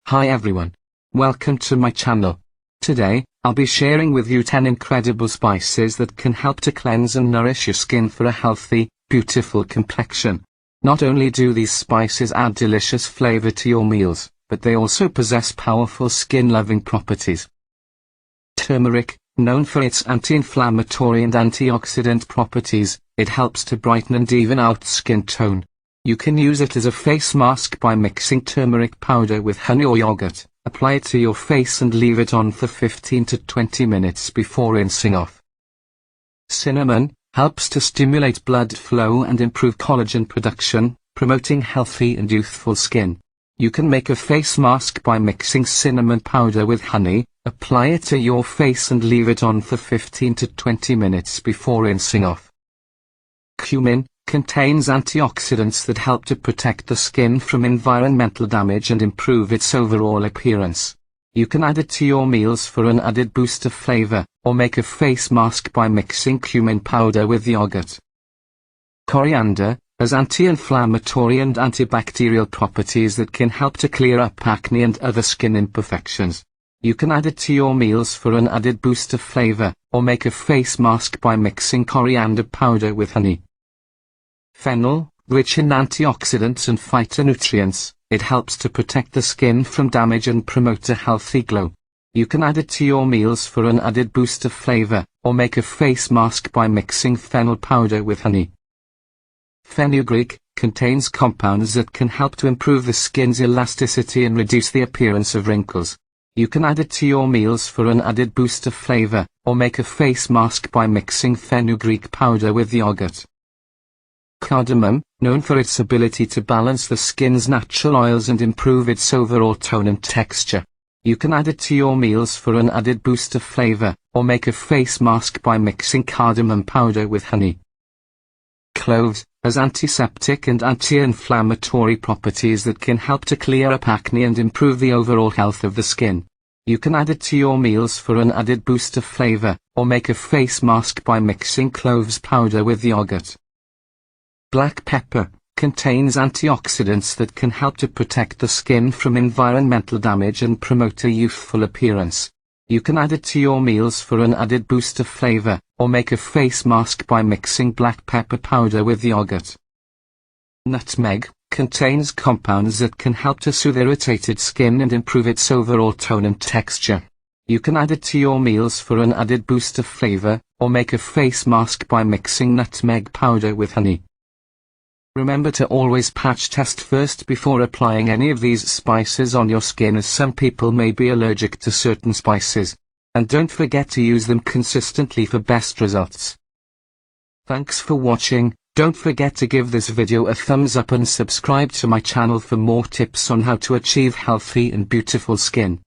Hi everyone. Welcome to my channel. Today, I'll be sharing with you 10 incredible spices that can help to cleanse and nourish your skin for a healthy, beautiful complexion. Not only do these spices add delicious flavor to your meals, but they also possess powerful skin-loving properties. Turmeric, known for its anti-inflammatory and antioxidant properties, it helps to brighten and even out skin tone. You can use it as a face mask by mixing turmeric powder with honey or yogurt. Apply it to your face and leave it on for 15 to 20 minutes before rinsing off. Cinnamon helps to stimulate blood flow and improve collagen production, promoting healthy and youthful skin. You can make a face mask by mixing cinnamon powder with honey, apply it to your face and leave it on for 15 to 20 minutes before rinsing off. Cumin contains antioxidants that help to protect the skin from environmental damage and improve its overall appearance. You can add it to your meals for an added boost of flavor, or make a face mask by mixing cumin powder with yogurt. Coriander has anti-inflammatory and antibacterial properties that can help to clear up acne and other skin imperfections. You can add it to your meals for an added boost of flavor, or make a face mask by mixing coriander powder with honey. Fennel, rich in antioxidants and phytonutrients, it helps to protect the skin from damage and promote a healthy glow. You can add it to your meals for an added boost of flavor, or make a face mask by mixing fennel powder with honey. Fenugreek contains compounds that can help to improve the skin's elasticity and reduce the appearance of wrinkles. You can add it to your meals for an added boost of flavor, or make a face mask by mixing fenugreek powder with yogurt. Cardamom, known for its ability to balance the skin's natural oils and improve its overall tone and texture. You can add it to your meals for an added boost of flavor, or make a face mask by mixing cardamom powder with honey. Cloves has antiseptic and anti-inflammatory properties that can help to clear up acne and improve the overall health of the skin. You can add it to your meals for an added boost of flavor, or make a face mask by mixing cloves powder with yogurt. Black pepper contains antioxidants that can help to protect the skin from environmental damage and promote a youthful appearance. You can add it to your meals for an added boost of flavor, or make a face mask by mixing black pepper powder with yogurt. Nutmeg contains compounds that can help to soothe irritated skin and improve its overall tone and texture. You can add it to your meals for an added boost of flavor, or make a face mask by mixing nutmeg powder with honey. Remember to always patch test first before applying any of these spices on your skin, as some people may be allergic to certain spices. And don't forget to use them consistently for best results. Thanks for watching. Don't forget to give this video a thumbs up and subscribe to my channel for more tips on how to achieve healthy and beautiful skin.